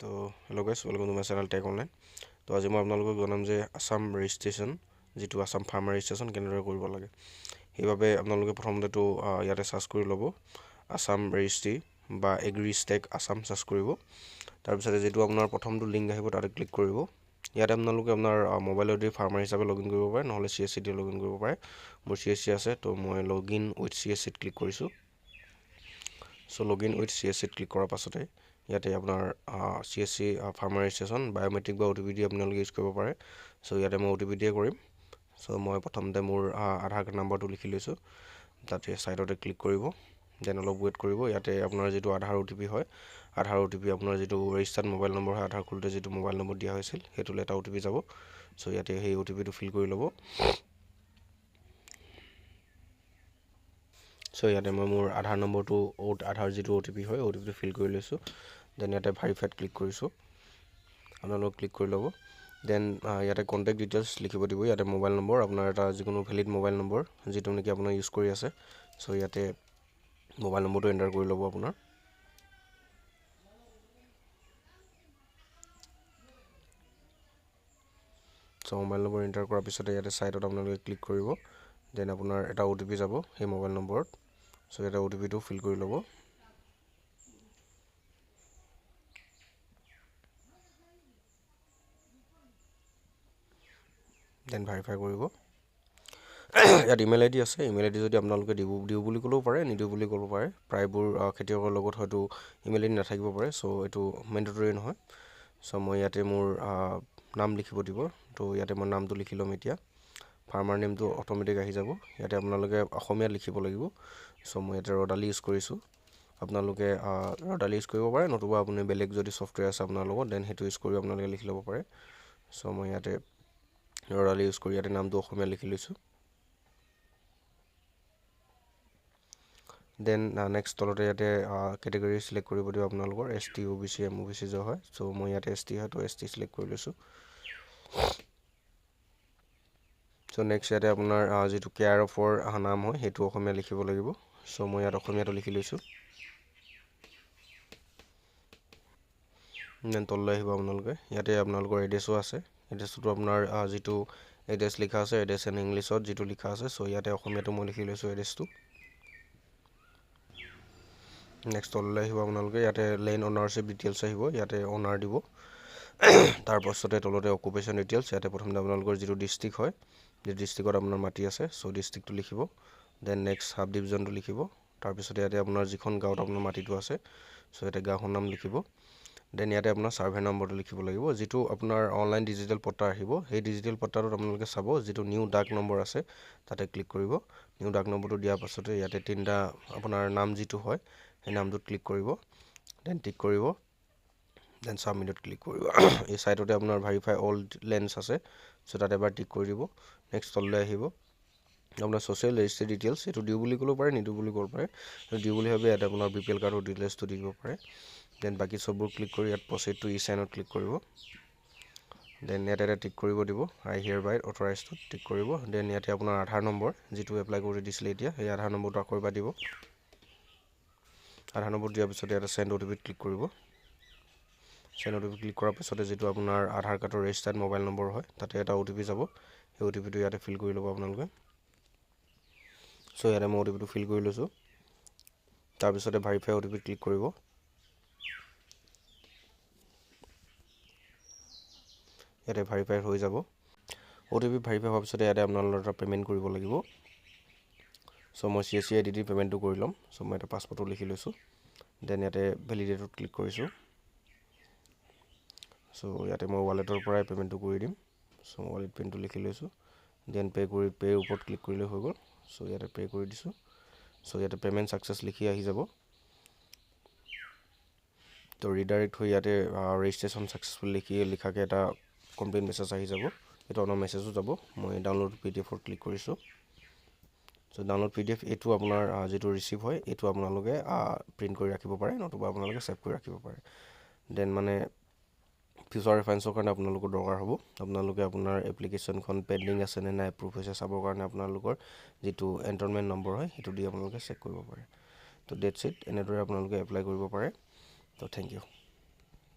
তো hello' guys, welcome to my channel tech online. তো আজি মই আপোনালোকক জনাম যে আছাম ৰেজিষ্ট্ৰেশ্যন, যিটো আছাম ফাৰ্মাৰ ৰেজিষ্ট্ৰেশ্যন কেনেদৰে কৰিব লাগে। সেইবাবে আপোনালোকে প্ৰথমতেতো ইয়াতে চাৰ্চ কৰি ল'ব আছাম ৰেজিষ্ট্ৰি বা এগ্ৰিষ্টেক আছাম চাৰ্চ কৰিব। তাৰপিছতে যিটো আপোনাৰ প্ৰথমটো লিংক আহিব তাতে ক্লিক কৰিব। ইয়াতে আপোনালোকে আপোনাৰ মোবাইলত দি ফাৰ্মাৰ হিচাপে লগ ইন কৰিব পাৰে, নহ'লে CSC দি লগ ইন কৰিব পাৰে। মোৰ CSC আছে, তো মই লগ ইন উইথ CSCত ক্লিক কৰিছোঁ। চ' লগ ইন উইথ CSCত ক্লিক কৰাৰ পাছতে ইয়াতে আপোনাৰ CSC ফাৰ্মাৰ ৰেজিষ্ট্ৰেশ্যন বায়'মেট্ৰিক বা OTP দি আপোনালোকে ইউজ কৰিব পাৰে। চ' ইয়াতে মই OTP দিয়ে কৰিম। চ' মই প্ৰথমতে মোৰ আধাৰ কাৰ্ড নাম্বাৰটো লিখি লৈছোঁ, তাতে ছাইডতে ক্লিক কৰিব। দেন অলপ ৱেইট কৰিব। ইয়াতে আপোনাৰ যিটো আধাৰ OTP হয়, আধাৰ OTP আপোনাৰ যিটো ৰেজিষ্টাৰ্ড মোবাইল নম্বৰ হয়, আধাৰ খোলোতে যিটো মোবাইল নম্বৰ দিয়া হৈছিল সেইটোলৈ এটা OTP যাব। চ' ইয়াতে সেই OTPটো ফিল কৰি ল'ব। চ' ইয়াতে মই মোৰ আধাৰ নম্বৰটো আধাৰ যিটো OTP হয় OTPটো ফিল কৰি লৈছোঁ। দেন ইয়াতে ভেৰিফাইড ক্লিক কৰিছোঁ, আপোনালোক ক্লিক কৰি ল'ব। দেন ইয়াতে কণ্টেক্ট ডিটেইলছ লিখিব দিব। ইয়াতে মোবাইল নম্বৰ, আপোনাৰ এটা যিকোনো ভেলিড মোবাইল নম্বৰ যিটো নেকি আপোনাৰ ইউজ কৰি আছে। চ' ইয়াতে মোবাইল নম্বৰটো এণ্টাৰ কৰি ল'ব আপোনাৰ। চ' মোবাইল নম্বৰ এণ্টাৰ কৰাৰ পিছতে ইয়াতে ছাইডত আপোনালোকে ক্লিক কৰিব। দেন আপোনাৰ এটা OTP যাব সেই মোবাইল নম্বৰত। চ' ইয়াতে OTPটো ফিল কৰি ল'ব। দেন ভেৰিফাই কৰিব। ইয়াত ইমেইল ID আছে, ইমেইল ID যদি আপোনালোকে দিওঁ বুলি ক'লেও পাৰে, নিদিওঁ বুলি ক'ব পাৰে। প্ৰায়বোৰ খেতিয়কৰ লগত হয়তো ইমেইল ID নাথাকিব পাৰে, চ' এইটো মেণ্ডেটৰী নহয়। চ' মই ইয়াতে মোৰ নাম লিখিব দিব। তো ইয়াতে মই নামটো লিখি ল'ম। এতিয়া ফাৰ্মাৰ নেমটো অট'মেটিক আহি যাব। ইয়াতে আপোনালোকে অসমীয়াত লিখিব লাগিব। চ' মই ইয়াতে ৰদালি ইউজ কৰিছোঁ। আপোনালোকে ৰদালি ইউজ কৰিব পাৰে, নতুবা আপুনি বেলেগ যদি ছফ্টৱেৰ আছে আপোনাৰ লগত দেন সেইটো ইউজ কৰি আপোনালোকে লিখি ল'ব পাৰে। চ' মই ইয়াতে ৰদালি ইউজ কৰি ইয়াতে নামটো অসমীয়া লিখি লৈছোঁ। দেন নেক্সট তলতে ইয়াতে কেটেগৰী চিলেক্ট কৰিব দিব আপোনালোকৰ ST OBC MOBC যে হয়। চ' মই ইয়াতে ST হয়, তো ST চিলেক্ট কৰি লৈছোঁ। চ' নেক্সট ইয়াতে আপোনাৰ যিটো কেয়াৰ অফৰ নাম হয় সেইটো অসমীয়া লিখিব লাগিব। চ' মই ইয়াত অসমীয়াটো লিখি লৈছোঁ। দেন তললৈ আহিব আপোনালোকে। ইয়াতে আপোনালোকৰ এড্ৰেছো আছে। এড্ৰেছটো আপোনাৰ যিটো এড্ৰেছ লিখা আছে, এড্ৰেছ এণ্ড ইংলিছত যিটো লিখা আছে, চ' ইয়াতে অসমীয়াটো মই লিখি লৈছোঁ এড্ৰেছটো। নেক্সট তললৈ আহিব আপোনালোকে। ইয়াতে লেণ্ড অ'নাৰশ্বিপ ডিটেইলছ আহিব, ইয়াতে অ'নাৰ দিব। তাৰপাছতে তলতে অকুপেশ্যন ডিটেইলছ, ইয়াতে প্ৰথমতে আপোনালোকৰ যিটো ডিষ্ট্ৰিক্ট হয়, যি ডিষ্ট্ৰিক্টত আপোনাৰ মাটি আছে, চ' ডিষ্ট্ৰিক্টটো লিখিব। দেন নেক্সট সাব ডিভিজনটো লিখিব। তাৰপিছতে ইয়াতে আপোনাৰ যিখন গাঁৱত আপোনাৰ মাটিটো আছে, চ' ইয়াতে গাঁওখনৰ নাম লিখিব। দেন ইয়াতে আপোনাৰ ছাৰ্ভে নম্বৰটো লিখিব লাগিব। যিটো আপোনাৰ অনলাইন ডিজিটেল পট্টা আহিব, সেই ডিজিটেল পট্টাটোত আপোনালোকে চাব যিটো নিউ ডাক নম্বৰ আছে তাতে ক্লিক কৰিব। নিউ ডাক নম্বৰটো দিয়াৰ পাছতে ইয়াতে তিনিটা আপোনাৰ নাম যিটো হয় সেই নামটোত ক্লিক কৰিব। দেন টিক কৰিব। দেন ছাবমিটত ক্লিক কৰিব। এই ছাইটতে আপোনাৰ ভেৰিফাই অল লেণ্ডছ আছে, চ' তাত এবাৰ টিক কৰি দিব। নেক্সট তললৈ আহিব। আপোনাৰ ছ'চিয়েল ৰেজিষ্ট্ৰি ডিটেইলছ, এইটো দিওঁ বুলি ক'ব পাৰে, নিদিওঁ বুলি ক'ব পাৰে। দিওঁ বুলি ভাবি ইয়াতে আপোনাৰ BPL কাৰ্ডৰ ডিটেইলছটো দি দিব পাৰে। দেন বাকী চববোৰ ক্লিক কৰি ইয়াত প্ৰচিড টু ই-চাইনত ক্লিক কৰিব। দেন ইয়াতে এটা টিক কৰিব দিব, আই হিয়াৰ বাই অথৰাইজটোত টিক কৰিব। দেন ইয়াতে আপোনাৰ আধাৰ নম্বৰ যিটো এপ্লাই কৰি দিছিলে এতিয়া, সেই আধাৰ নম্বৰটো আকৌ এবাৰ দিব। আধাৰ নম্বৰ দিয়াৰ পিছতে ইয়াতে চেণ্ড OTPত ক্লিক কৰিব। চেণ্ড OTP ক্লিক কৰাৰ পিছতে যিটো আপোনাৰ আধাৰ কাৰ্ডৰ ৰেজিষ্টাৰ্ড মোবাইল নম্বৰ হয় তাতে এটা OTP যাব। সেই OTPটো ইয়াতে ফিল কৰি ল'ব আপোনালোকে। চ' ইয়াতে মই OTPটো ফিল কৰি লৈছোঁ। তাৰপিছতে ভেৰিফাই OTPত ক্লিক কৰিব। ইয়াতে ভেৰিফাই হৈ যাব। OTP ভেৰিফাই হোৱাৰ পিছতে ইয়াতে আপোনালোকৰ এটা পে'মেণ্ট কৰিব লাগিব। চ' মই CSC ID দি পে'মেণ্টটো কৰি ল'ম। চ' মই এটা পাছপৰ্টটো লিখি লৈছোঁ। দেন ইয়াতে ভেলিডেটত ক্লিক কৰিছোঁ। চ' ইয়াতে মই ৱালেটৰ পৰাই পে'মেণ্টটো কৰি দিম। চ' ৱালেট পিনটো লিখি লৈছোঁ। দেন পে'ৰ ওপৰত ক্লিক কৰিলে হৈ গ'ল। চ' ইয়াতে পে' কৰি দিছোঁ। চ' ইয়াতে পে'মেণ্ট ছাকচেছ লিখি আহি যাব। তো ৰিডাইৰেক্ট হৈ ইয়াতে ৰেজিষ্ট্ৰেশ্যন ছাকচেছফুল লিখাকৈ এটা কমপ্লেইন মেছেজ আহি যাব। এইটো অনৰ মেছেজো যাব। মই ডাউনলোড PDF-ত ক্লিক কৰিছোঁ। চ' ডাউনলোড PDF এইটো আপোনাৰ যিটো ৰিচিভ হয় এইটো আপোনালোকে প্ৰিণ্ট কৰি ৰাখিব পাৰে, নতুবা আপোনালোকে ছেভ কৰি ৰাখিব পাৰে। দেন মানে ফিউচাৰ ৰেফাৰেঞ্চৰ কাৰণে আপোনালোকৰ দৰকাৰ হ'ব। আপোনালোকে আপোনাৰ এপ্লিকেশ্যনখন পেণ্ডিং আছে নে নাই, এপ্ৰুভ হৈছে চাবৰ কাৰণে আপোনালোকৰ যিটো এণ্টনমেণ্ট নম্বৰ হয় সেইটো দি আপোনালোকে চেক কৰিব পাৰে। তো ডেটছ ইট, এনেদৰে আপোনালোকে এপ্লাই কৰিব পাৰে। তো থেংক ইউ।